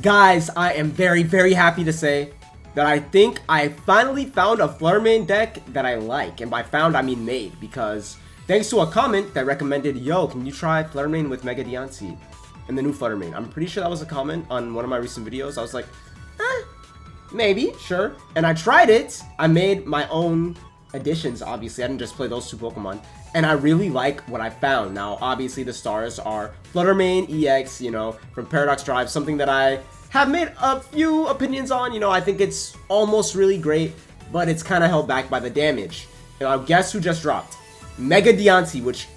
Guys, I am very happy to say that I think I finally found a Flutter main deck that I like. And by found, I mean made, because thanks to a comment that recommended, yo, can you try Flutter main with Mega Diancie and the new Flutter main? I'm pretty sure that was a comment on one of my recent videos. I was like, maybe, sure. And I tried it. I made my own additions, obviously. I didn't just play those two Pokemon. And I really like what I found. Now, obviously, the stars are Flutter main, EX, you know, from Paradox Drive, something that I have made a few opinions on. You know, I think it's almost really great, but it's kind of held back by the damage. You know, guess who just dropped? Mega Diancie, which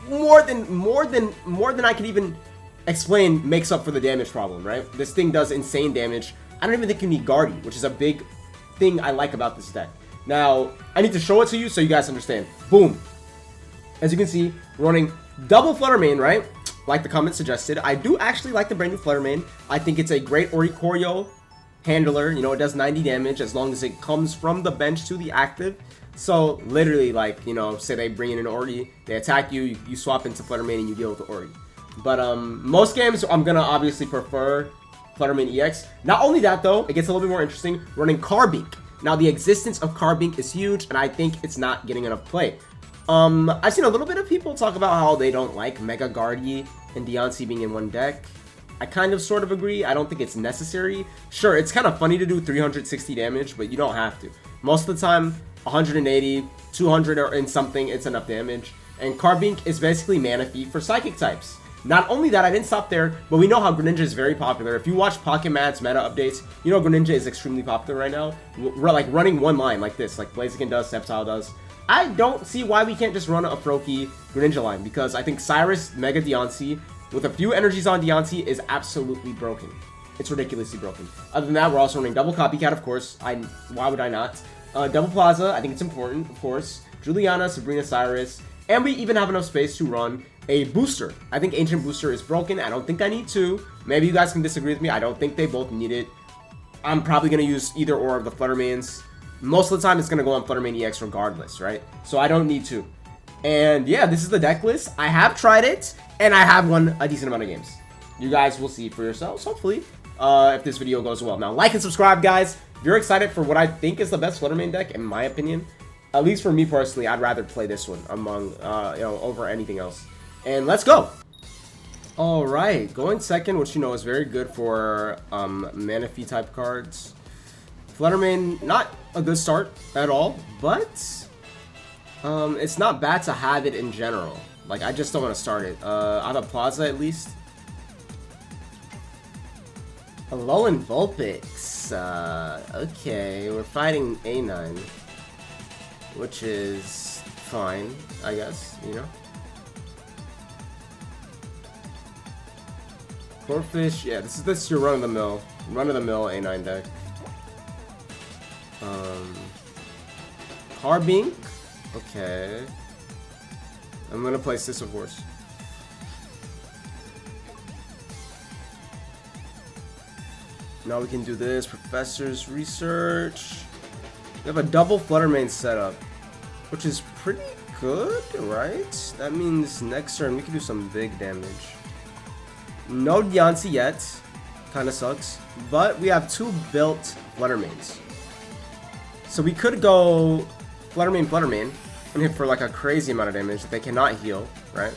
more than I could even explain makes up for the damage problem, right? This thing does insane damage. I don't even think you need Guardy, which is a big thing I like about this deck. Now, I need to show it to you so you guys understand. Boom. As you can see, running double Flutter main, right? Like the comment suggested. I do actually like the brand new Flutter main. I think it's a great Oricorio handler. You know, it does 90 damage as long as it comes from the bench to the active. So, literally, like, you know, say they bring in an Ori, they attack you, you swap into Flutter main and you deal with the Ori. But, most games, I'm gonna obviously prefer Flutter main EX. Not only that, though, it gets a little bit more interesting, running Carbink. Now, the existence of Carbink is huge, and I think it's not getting enough play. I've seen a little bit of people talk about how they don't like Mega Guardy and Diancie being in one deck. I kind of sort of agree. I don't think it's necessary. Sure, it's kind of funny to do 360 damage, but you don't have to. Most of the time, 180, 200 or in something, it's enough damage. And Carbink is basically Mana Feed for Psychic types. Not only that, I didn't stop there, but we know how Greninja is very popular. If you watch Pocket Mad's meta updates, you know Greninja is extremely popular right now. We're like running one line like this, like Blaziken does, Sceptile does. I don't see why we can't just run a Froakie Greninja line, because I think Cyrus Mega Diancie with a few energies on Diancie is absolutely broken. It's ridiculously broken. Other than that, we're also running double Copycat, of course. Why would I not? Double Plaza, I think it's important, of course. Juliana, Sabrina, Cyrus, and we even have enough space to run a booster. I think Ancient Booster is broken. I don't think I need two. Maybe you guys can disagree with me. I don't think they both need it. I'm probably going to use either or of the Flutter mains. Most of the time, it's going to go on Flutter main EX regardless, right? So I don't need to. And yeah, this is the deck list. I have tried it, and I have won a decent amount of games. You guys will see for yourselves, hopefully, if this video goes well. Now, like and subscribe, guys. If you're excited for what I think is the best Flutter main deck, in my opinion, at least for me personally, I'd rather play this one among, you know, over anything else. And let's go. All right, going second, which you know is very good for Mana Feed type cards. Flutter main, not a good start at all, but it's not bad to have it in general. Like, I just don't want to start it. I have a Plaza at least. Alolan Vulpix. Okay, we're fighting A9, which is fine, I guess, you know. Corphish, yeah, this is your run-of-the-mill A9 deck. Carbink, okay. I'm gonna place this, of course. Now we can do this, Professor's Research. We have a double Flutter main setup, which is pretty good, right? That means next turn we can do some big damage. No Diancie yet, kinda sucks, but we have two built Flutter mains. So we could go Flutter main, and hit for like a crazy amount of damage that they cannot heal, right?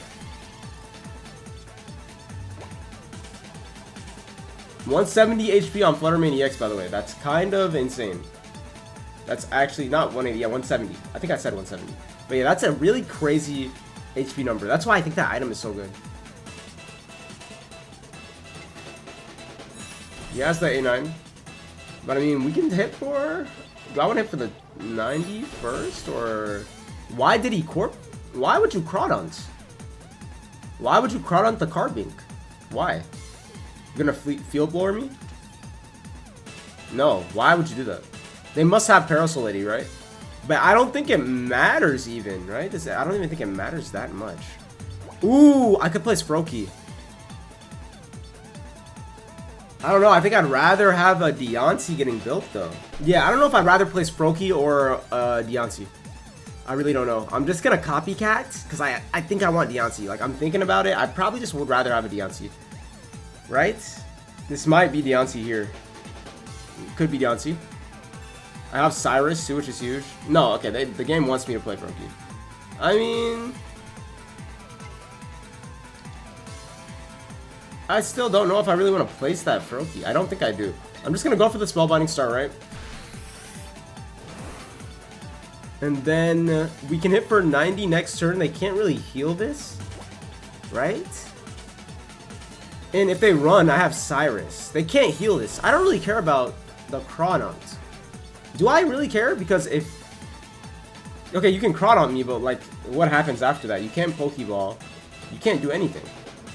170 HP on Flutter main EX, by the way. That's kind of insane. That's actually not 180, yeah, 170. I think I said 170. But yeah, that's a really crazy HP number. That's why I think that item is so good. He has the A9. But I mean, we can hit for... Do I want to hit for the 90 first, or... Why did he Corp? Why would you Crawdont? Why would you Crawdont the Carbink? Why? You're gonna Field Blower me? No, why would you do that? They must have Parasol Lady, right? But I don't think it matters even, right? I don't even think it matters that much. Ooh, I could place Froakie. I don't know. I think I'd rather have a Diancie getting built, though. Yeah, I don't know if I'd rather place Froakie or Diancie. I really don't know. I'm just gonna Copycat, because I think I want Diancie. Like, I'm thinking about it. I probably just would rather have a Diancie. Right? This might be Diancie here. Could be Diancie. I have Cyrus too, which is huge. No, okay, the game wants me to play Froakie. I mean, I still don't know if I really want to place that Froakie. I don't think I do. I'm just going to go for the Spellbinding start, right? And then we can hit for 90 next turn. They can't really heal this, right? And if they run, I have Cyrus. They can't heal this. I don't really care about the Crawdont. Do I really care? Because if... Okay, you can Crawdont me, but like, what happens after that? You can't Pokeball. You can't do anything.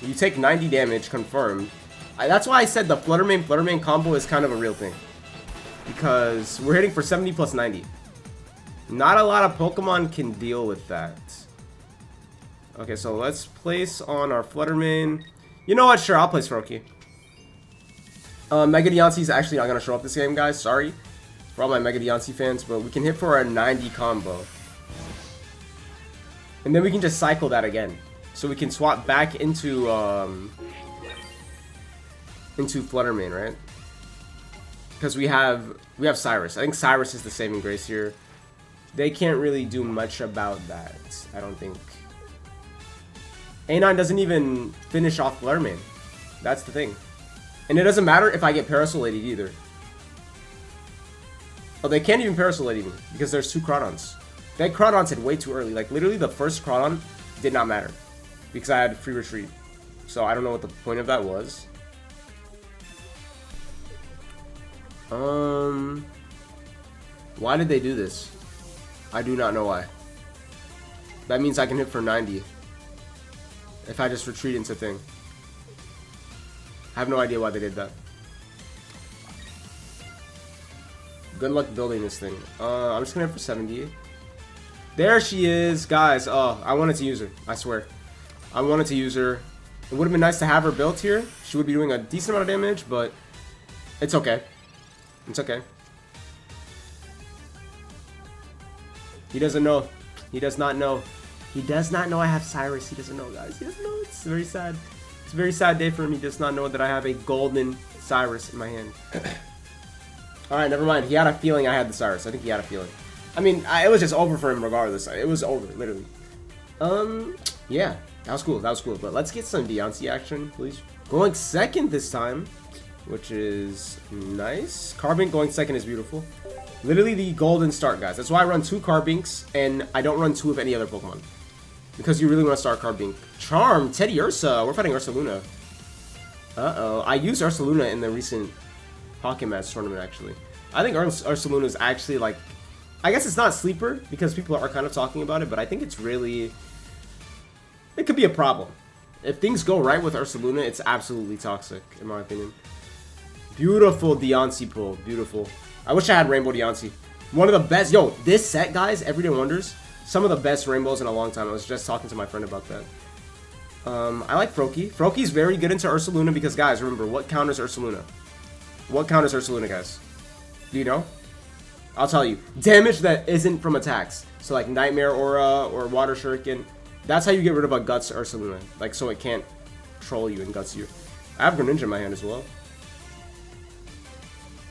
You take 90 damage, confirmed. That's why I said the Flutter Mane combo is kind of a real thing. Because we're hitting for 70 plus 90. Not a lot of Pokemon can deal with that. Okay, so let's place on our Flutter Mane. You know what? Sure, I'll place Froakie. Mega Diancie is actually not going to show up this game, guys. Sorry for all my Mega Diancie fans, but we can hit for a 90 combo. And then we can just cycle that again. So we can swap back into Flutter Mane, right? Because we have Cyrus. I think Cyrus is the saving grace here. They can't really do much about that, I don't think. A9 doesn't even finish off Flutter Mane. That's the thing. And it doesn't matter if I get Parasolated either. Oh, they can't even Parasolate me because there's 2 Crawdons. That Crawdon said way too early. Like, literally the first Crawdon did not matter because I had free retreat. So I don't know what the point of that was. Why did they do this? I do not know why. That means I can hit for 90 if I just retreat into thing. I have no idea why they did that. Good luck building this thing. I'm just gonna hit for 70. There she is, guys. Oh, I wanted to use her. I swear. I wanted to use her. It would have been nice to have her built here. She would be doing a decent amount of damage, but it's okay. It's okay. He doesn't know. He does not know. He does not know I have Cyrus. He doesn't know, guys. He doesn't know. It's very sad. It's a very sad day for him. He does not know that I have a golden Cyrus in my hand. Alright, never mind. He had a feeling I had the Cyrus. I think he had a feeling. I mean, it was just over for him regardless. It was over, literally. Yeah. That was cool. That was cool. But let's get some Diancie action, please. Going second this time, which is nice. Carbink going second is beautiful. Literally the golden start, guys. That's why I run 2 Carbinks, and I don't run 2 of any other Pokemon. Because you really want to start Carbink. Charm, Teddy Ursa. We're fighting Ursaluna. Uh-oh. I used Ursaluna in the recent Pocket Match tournament, actually. I think Ursaluna is actually, like... I guess it's not sleeper, because people are kind of talking about it, but I think it's really... It could be a problem. If things go right with Ursaluna, it's absolutely toxic, in my opinion. Beautiful Diancie pull. Beautiful. I wish I had Rainbow Diancie. One of the best... Yo, this set, guys, Everyday Wonders, some of the best rainbows in a long time. I was just talking to my friend about that. I like Froakie. Froakie's very good into Ursaluna because, guys, remember, what counters Ursaluna? What counters Ursaluna, guys? Do you know? I'll tell you. Damage that isn't from attacks. So, like, Nightmare Aura or Water Shuriken. That's how you get rid of a Guts Ursaluna. Like, so it can't troll you and Guts you. I have Greninja in my hand as well.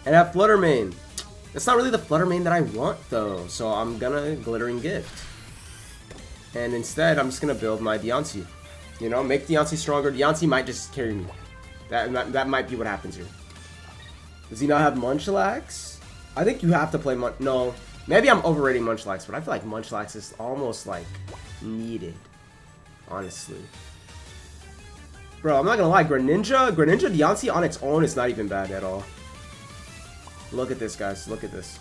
And I have Flutter Mane. It's not really the Flutter Mane that I want, though. So I'm gonna Glittering Gift. And instead, I'm just gonna build my Diancie. You know, make Diancie stronger. Diancie might just carry me. That might be what happens here. Does he not have Munchlax? I think you have to play No. Maybe I'm overrating Munchlax, but I feel like Munchlax is almost, like, needed. Honestly. Bro, I'm not gonna lie. Greninja Diancie on its own is not even bad at all. Look at this, guys. Look at this.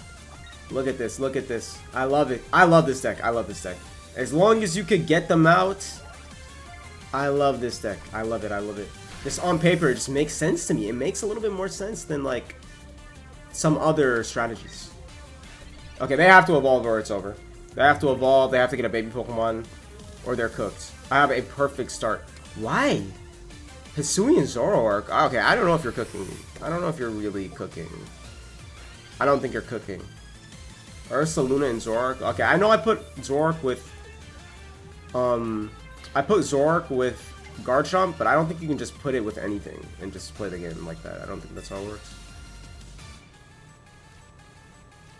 Look at this. Look at this. I love it. I love this deck. I love this deck. As long as you could get them out, I love this deck. I love it. I love it. Just on paper, it just makes sense to me. It makes a little bit more sense than, like, some other strategies. Okay, they have to evolve or it's over. They have to evolve. They have to get a baby Pokemon or they're cooked. I have a perfect start. Why? Hisui and Zoroark. Okay, I don't know if you're cooking. I don't know if you're really cooking. I don't think you're cooking. Ursaluna and Zoroark. Okay, I know I put Zoroark with... I put Zoroark with Garchomp, but I don't think you can just put it with anything and just play the game like that. I don't think that's how it works.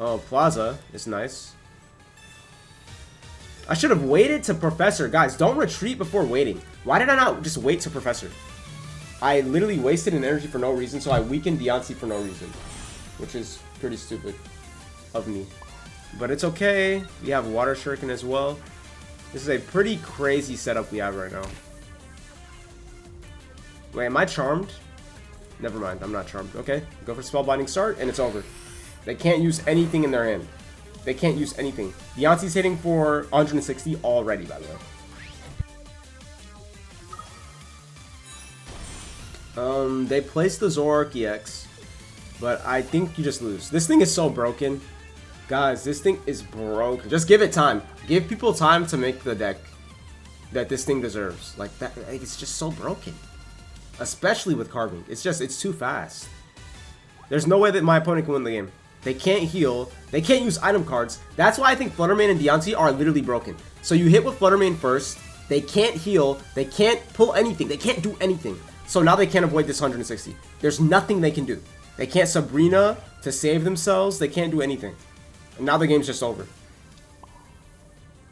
Oh, Plaza is nice. I should have waited to Professor. Guys, don't retreat before waiting. Why did I not just wait to Professor? I literally wasted an energy for no reason, so I weakened Diancie for no reason. Which is pretty stupid of me. But it's okay. We have Water Shuriken as well. This is a pretty crazy setup we have right now. Wait, am I charmed? Never mind, I'm not charmed. Okay, go for Spellbinding Start, and it's over. They can't use anything in their hand. They can't use anything. Diancie's hitting for 160 already, by the way. They placed the Zoroark EX, but I think you just lose. This thing is so broken. Guys, this thing is broken. Just give it time. Give people time to make the deck that this thing deserves. Like, that, it's just so broken. Especially with carving. It's too fast. There's no way that my opponent can win the game. They can't heal. They can't use item cards. That's why I think Fluttermane and Diancie are literally broken. So you hit with Fluttermane first. They can't heal. They can't pull anything. They can't do anything. So now they can't avoid this 160. There's nothing they can do. They can't Sabrina to save themselves. They can't do anything. And now the game's just over.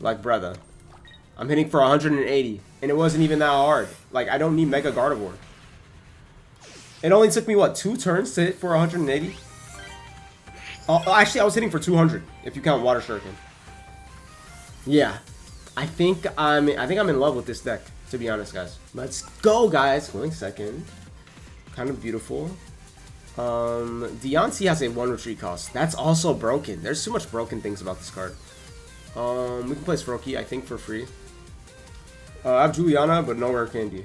Like, brother. I'm hitting for 180. And it wasn't even that hard. Like, I don't need Mega Gardevoir. It only took me, what, 2 turns to hit for 180? Oh, actually, I was hitting for 200, if you count Water Shuriken. Yeah. I think I'm in love with this deck, to be honest, guys. Let's go, guys. Going second. Kind of beautiful. Diancie has a 1 retreat cost. That's also broken. There's too much broken things about this card. We can play Froakie, I think, for free. I have Juliana, but no rare candy.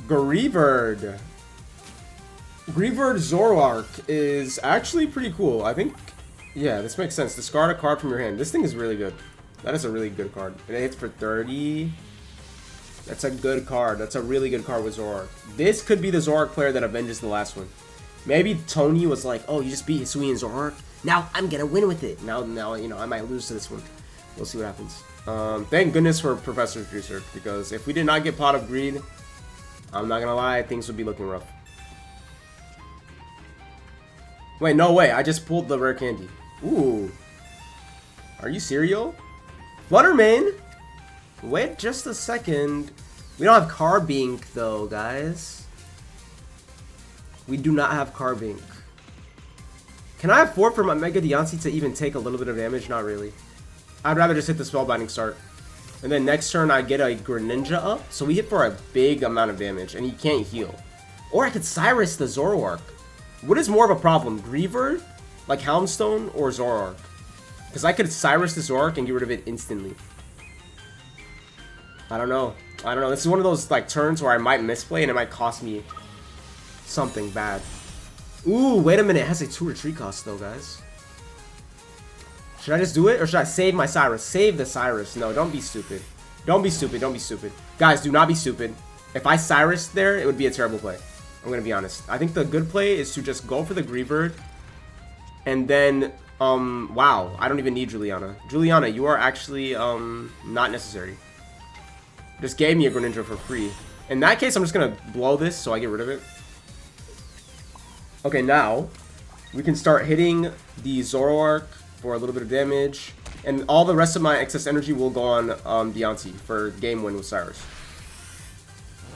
Greavard Zoroark is actually pretty cool. I think, yeah, this makes sense. Discard a card from your hand. This thing is really good. That is a really good card. And it hits for 30. That's a good card. That's a really good card with Zoroark. This could be the Zoroark player that avenges the last one. Maybe Tony was like, oh, you just beat Hisui and Zoroark? Now I'm gonna win with it. Now, you know, I might lose to this one. We'll see what happens. Thank goodness for Professor's Research, because if we did not get Pot of Greed, I'm not gonna lie, things would be looking rough. Wait, no way, I just pulled the rare candy. Ooh. Are you serial? Fluttermane? Wait just a second. We don't have Carbink though, guys. We do not have Carbink. Can I afford for my Mega Diancie to even take a little bit of damage? Not really. I'd rather just hit the Spellbinding Start. And then next turn I get a Greninja up. So we hit for a big amount of damage and he can't heal. Or I could Cyrus the Zoroark. What is more of a problem? Greavard? Like Helmstone or Zoroark? Because I could Cyrus the Zoroark and get rid of it instantly. I don't know. I don't know. This is one of those like turns where I might misplay and it might cost me something bad. Ooh, wait a minute. It has a 2 retreat cost though, guys. Should I just do it? Or should I save my Cyrus? Save the Cyrus. No, don't be stupid. Don't be stupid. Don't be stupid. Guys, do not be stupid. If I Cyrus there, it would be a terrible play. I'm going to be honest. I think the good play is to just go for the Greavard. And then, wow. I don't even need Juliana. Juliana, you are actually, not necessary. Just gave me a Greninja for free. In that case, I'm just going to blow this so I get rid of it. Okay, now, we can start hitting the Zoroark for a little bit of damage, and all the rest of my excess energy will go on Diancie for game win with Cyrus.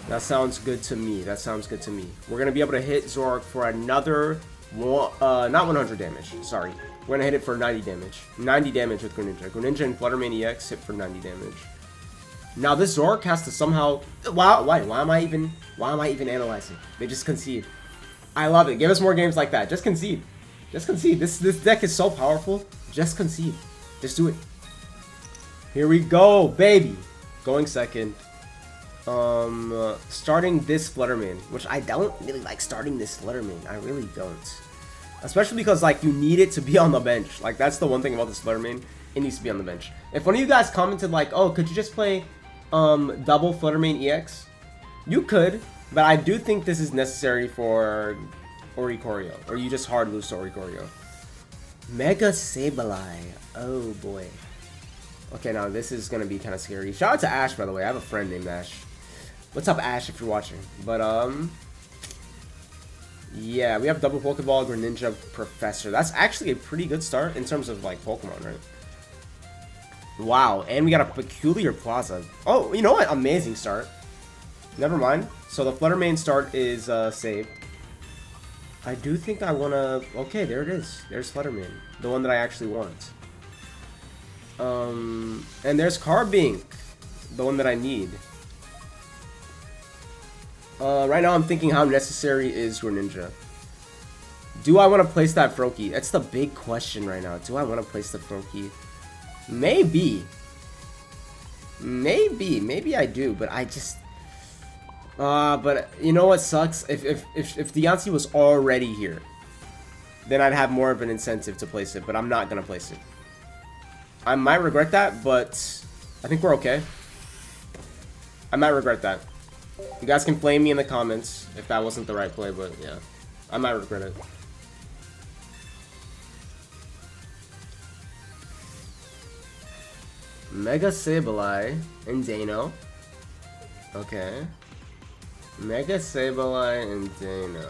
That sounds good to me. That sounds good to me. We're gonna be able to hit Zoroark for another, not 100 damage. Sorry, we're gonna hit it for 90 damage. 90 damage with Greninja. Greninja and Fluttermane EX hit for 90 damage. Now this Zoroark has to somehow. Why am I even analyzing? They just concede. I love it. Give us more games like that. Just concede. Just concede. This deck is so powerful. Just concede. Just do it. Here we go, baby. Going second. Starting this Fluttermane, which I don't really like starting this Fluttermane. I really don't. Especially because, like, you need it to be on the bench. Like, that's the one thing about this Fluttermane. It needs to be on the bench. If one of you guys commented, like, oh, could you just play, double Fluttermane EX? You could, but I do think this is necessary for Oricorio, or you just hard lose to Oricorio. Mega Sableye. Oh boy. Okay, now this is gonna be kind of scary. Shout out to Ash, by the way. I have a friend named Ash. What's up, Ash, if you're watching? But, yeah, we have Double Pokeball, Greninja, Professor. That's actually a pretty good start in terms of, like, Pokemon, right? Wow, and we got a Peculiar Plaza. Oh, you know what? Amazing start. Never mind. So the Flutter main start is, saved. I do think I want to... Okay, there it is. There's Flutter main. The one that I actually want. And there's Carbink. The one that I need. Right now I'm thinking how necessary is Greninja. Do I want to place that Froakie? That's the big question right now. Do I want to place the Froakie? Maybe. Maybe I do, but I just... but you know what sucks? If Diancie was already here, then I'd have more of an incentive to place it, but I'm not gonna place it. I might regret that, but I think we're okay. I might regret that. You guys can flame me in the comments if that wasn't the right play, but yeah, I might regret it. Mega Sableye and Dano. Okay. Mega Sableye and Dano.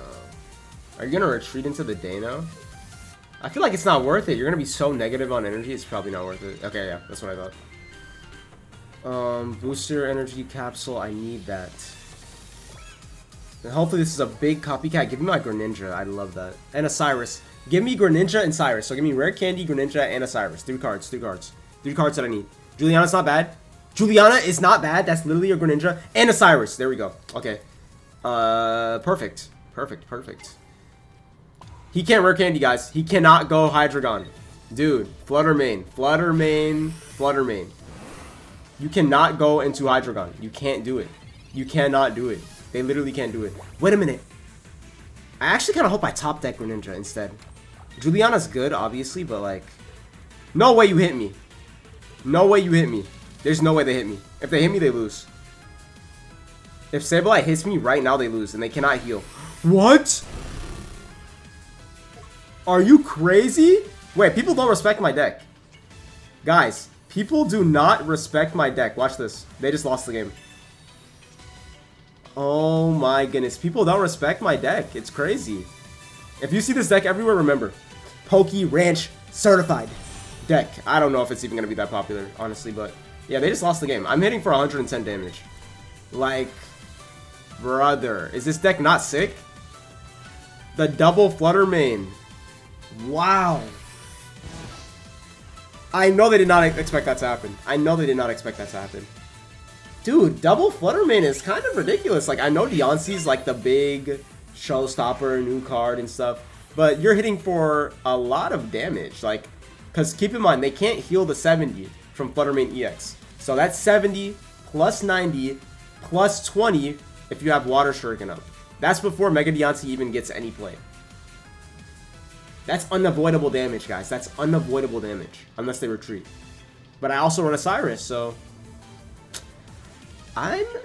Are you gonna retreat into the Dano? I feel like it's not worth it. You're gonna be so negative on energy, it's probably not worth it. Okay, yeah, that's what I thought. Booster energy capsule, I need that. And hopefully this is a big copycat. Give me my Greninja, I love that. And a Cyrus. Give me Greninja and Cyrus. So give me Rare Candy, Greninja, and a Cyrus. 3 cards, 3 cards. 3 cards that I need. Juliana's not bad. Juliana is not bad. That's literally a Greninja and a Cyrus. There we go. Okay. Perfect. Perfect. He can't Rare Candy, guys. He cannot go Hydreigon. Dude, Flutter main. You cannot go into Hydreigon. You can't do it. You cannot do it. They literally can't do it. Wait a minute. I actually kind of hope I top deck Greninja instead. Juliana's good, obviously, but like... No way you hit me. No way you hit me. There's no way they hit me. If they hit me, they lose. If Sableye hits me right now, they lose, and they cannot heal. What? Are you crazy? Wait, people don't respect my deck. Guys, people do not respect my deck. Watch this. They just lost the game. Oh my goodness. People don't respect my deck. It's crazy. If you see this deck everywhere, remember. Poke Ranch certified deck. I don't know if it's even going to be that popular, honestly, but yeah, they just lost the game. I'm hitting for 110 damage. Like, brother. Is this deck not sick? The double Flutter main. Wow. I know they did not expect that to happen. Dude, double Flutter main is kind of ridiculous. Like, I know Diancie's like the big showstopper, new card and stuff, but you're hitting for a lot of damage. Like, because keep in mind, they can't heal the 70 from Flutter main EX. So that's 70 plus 90 plus 20 if you have Water Shuriken up. That's before Mega Diancie even gets any play. That's unavoidable damage, guys. That's unavoidable damage. Unless they retreat. But I also run a Cyrus, so...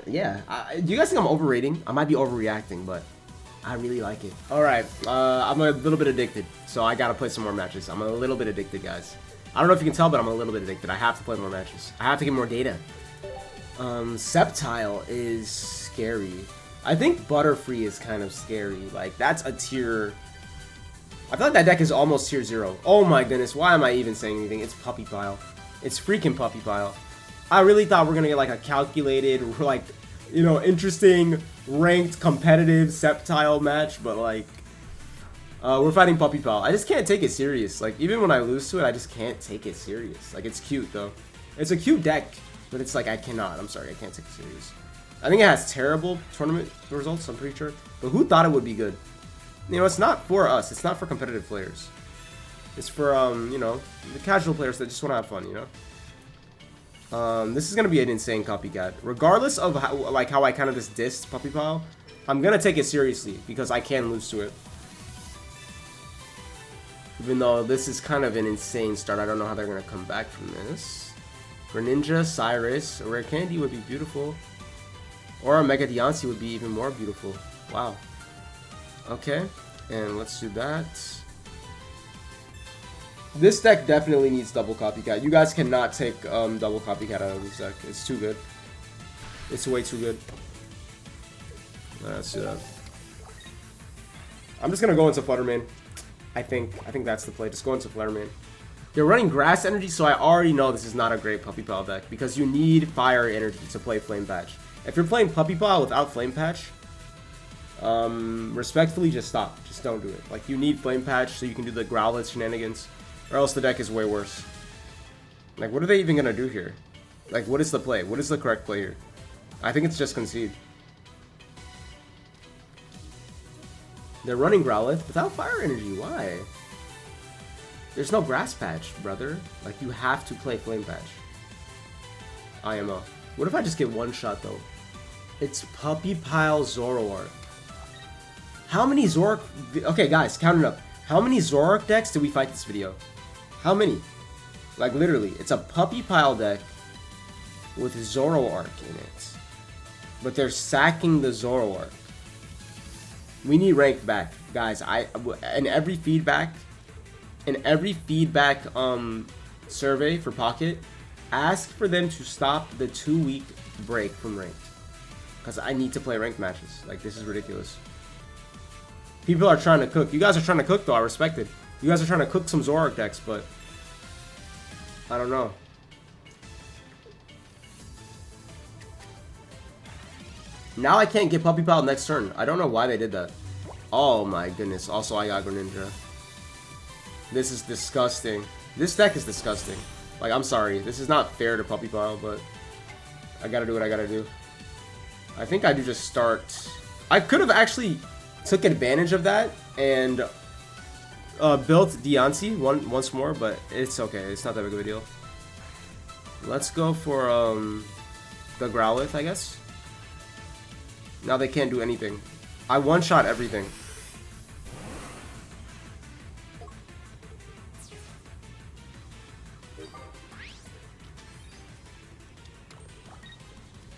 Yeah. Do you guys think I'm overrating? I might be overreacting, but I really like it. Alright, I'm a little bit addicted, so I gotta play some more matches. I'm a little bit addicted, guys. I don't know if you can tell, but I'm a little bit addicted. I have to play more matches. I have to get more data. Sceptile is scary. I think Butterfree is kind of scary. Like, that's a tier... I feel like that deck is almost tier 0. Oh my goodness, why am I even saying anything? It's Puppy Pile. It's freaking Puppy Pile. I really thought we're gonna get like a calculated, like, you know, interesting, ranked, competitive Sceptile match, but like, we're fighting Puppy Pile. I just can't take it serious. Like, even when I lose to it, I just can't take it serious. Like, it's cute though. It's a cute deck, but it's like, I cannot. I'm sorry, I can't take it serious. I think it has terrible tournament results, I'm pretty sure. But who thought it would be good? You know, it's not for us. It's not for competitive players. It's for, you know, the casual players that just want to have fun, you know? This is going to be an insane copycat. Regardless of how I kind of just dissed Puppy Pile, I'm going to take it seriously because I can lose to it. Even though this is kind of an insane start. I don't know how they're going to come back from this. Greninja, Cyrus, a Rare Candy would be beautiful. Or a Mega Diancie would be even more beautiful. Wow. Okay, and let's do that. This deck definitely needs double copycat. You guys cannot take double copycat out of this deck. It's too good. It's way too good. Let's do that. I'm just gonna go into Flutter main. I think that's the play. Just go into Flutter main. You're running grass energy, so I already know this is not a great Puppy Pile deck because you need fire energy to play Flame Patch. If you're playing Puppy Pile without Flame Patch, respectfully, just stop. Just don't do it. Like, you need Flame Patch so you can do the Growlithe shenanigans, or else the deck is way worse. Like, what are they even gonna do here? Like, what is the play? What is the correct play here? I think it's just concede. They're running Growlithe without fire energy. Why? There's no grass patch, brother. Like, you have to play Flame Patch. IMO. What if I just get one shot, though? It's Puppy Pile Zoroark. How many Zoroark... Okay, guys, count it up. How many Zoroark decks did we fight this video? How many? Like, literally, it's a Puppy Pile deck with Zoroark in it. But they're sacking the Zoroark. We need ranked back. Guys, in every feedback survey for Pocket, ask for them to stop the 2-week break from ranked. Because I need to play ranked matches. Like, this is ridiculous. People are trying to cook. You guys are trying to cook, though. I respect it. You guys are trying to cook some Zoroark decks, but I don't know. Now I can't get Puppy Pile next turn. I don't know why they did that. Oh my goodness. Also, I got Greninja. This is disgusting. This deck is disgusting. Like, I'm sorry. This is not fair to Puppy Pile, but I gotta do what I gotta do. I think I do just start... I could have actually took advantage of that and built Diancie once more, but it's okay. It's not that big of a deal. Let's go for the Growlithe, I guess. Now they can't do anything. I one-shot everything.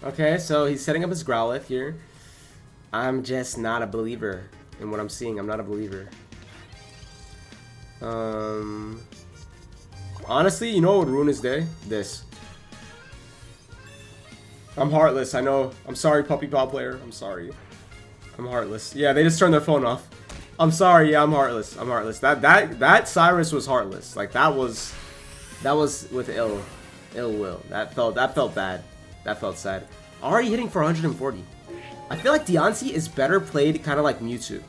Okay, so he's setting up his Growlithe here. I'm just not a believer in what I'm seeing. I'm not a believer. Honestly, you know what would ruin his day? This. I'm heartless, I know. I'm sorry, Puppy Pile player. I'm sorry. I'm heartless. Yeah, they just turned their phone off. I'm sorry, yeah, I'm heartless. I'm heartless. That Cyrus was heartless. Like, that was with ill will. That felt bad. That felt sad. Already hitting for 140. I feel like Diancie is better played kind of like Mewtwo.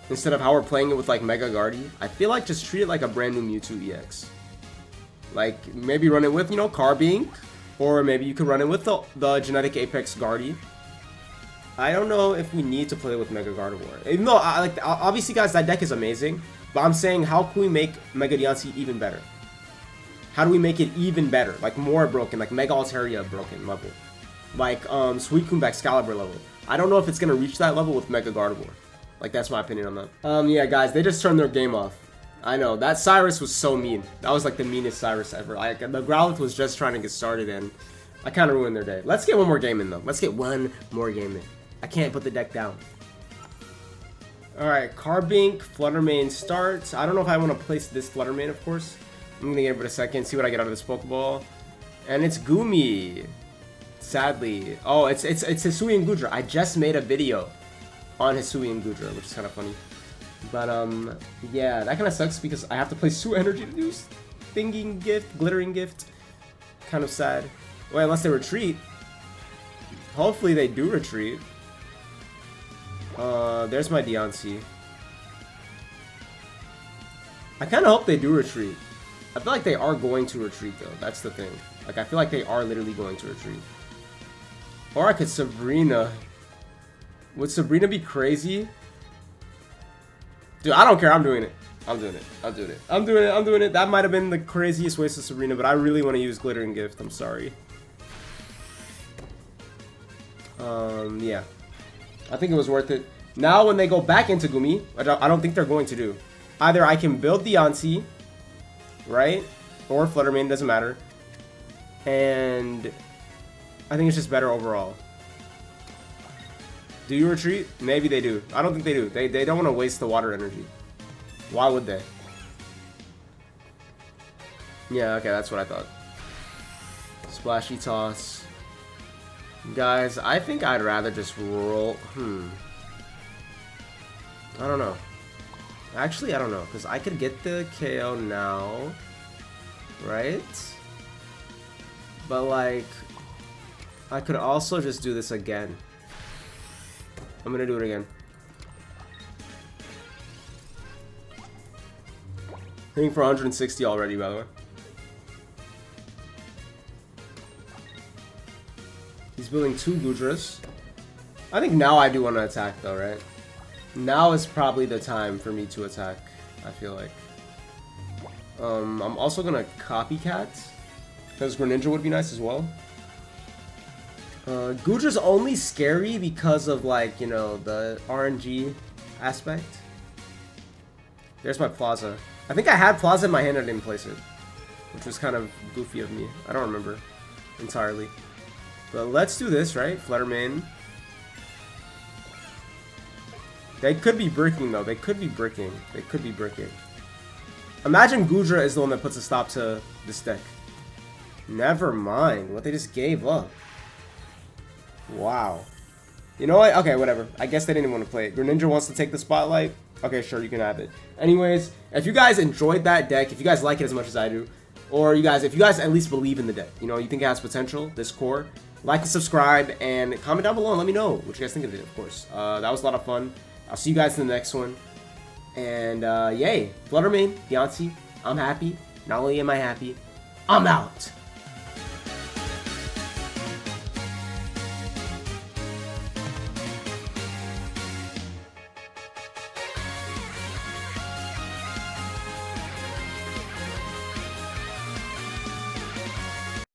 Instead of how we're playing it with like Mega Guardy. I feel like just treat it like a brand new Mewtwo EX. Like, maybe run it with, you know, Carbink. Or maybe you could run it with the Genetic Apex Guardy. I don't know if we need to play with Mega Gardevoir. Even though, obviously, guys, that deck is amazing. But I'm saying, how can we make Mega Diancie even better? How do we make it even better? Like, more broken. Like, Mega Altaria broken level. Like, Suicune Excalibur level. I don't know if it's going to reach that level with Mega Gardevoir. Like, that's my opinion on that. Yeah, guys, they just turned their game off. I know, that Cyrus was so mean. That was like the meanest Cyrus ever. Like, the Growlithe was just trying to get started and I kind of ruined their day. Let's get one more game in though. Let's get one more game in. I can't put the deck down. Alright, Carbink, Flutter main starts. I don't know if I want to place this Flutter main, of course. I'm going to give it a second, see what I get out of this Pokeball. And it's Goomy. Sadly. Oh, it's Hisui and Goodra. I just made a video on Hisui and Goodra, which is kind of funny. But, yeah, that kind of sucks because I have to play Su Energy to do Stinging Gift, Glittering Gift. Kind of sad. Well, unless they retreat. Hopefully they do retreat. There's my Diancie. I kind of hope they do retreat. I feel like they are going to retreat, though. That's the thing. Like, I feel like they are literally going to retreat. Or I could Sabrina. Would Sabrina be crazy? Dude, I don't care. I'm doing it. I'm doing it. I'm doing it. I'm doing it. I'm doing it. That might have been the craziest waste of Sabrina, but I really want to use Glittering Gift. I'm sorry. Yeah. I think it was worth it. Now, when they go back into Goomy, I don't think they're going to do. Either I can build Diancie, right? Or Flutter main, doesn't matter. And I think it's just better overall. Do you retreat? Maybe they do. I don't think they do. They don't want to waste the water energy. Why would they? Yeah, okay, that's what I thought. Splashy Toss. Guys, I think I'd rather just roll... I don't know. Actually, I don't know, because I could get the KO now, right? But, like, I could also just do this again. I'm gonna do it again. Hitting for 160 already, by the way. He's building 2 Gudras. I think now I do want to attack, though, right? Now is probably the time for me to attack, I feel like. I'm also gonna copycat, because Greninja would be nice as well. Gudra's only scary because of, like, you know, the RNG aspect. There's my Plaza. I think I had Plaza in my hand and I didn't place it, which was kind of goofy of me. I don't remember entirely. But let's do this, right? Flutter main. They could be bricking, though. They could be bricking. They could be bricking. Imagine Gudra is the one that puts a stop to this deck. Never mind. What they just gave up. Wow. You know what? Okay, whatever. I guess they didn't even want to play it. Greninja wants to take the spotlight. Okay, sure, you can have it. Anyways, if you guys enjoyed that deck, if you guys like it as much as I do, or if you guys at least believe in the deck, you know, you think it has potential, this core, like and subscribe, and comment down below and let me know what you guys think of it, of course. That was a lot of fun. I'll see you guys in the next one. And, yay. Flutter main, Diancie, I'm happy. Not only am I happy, I'm out.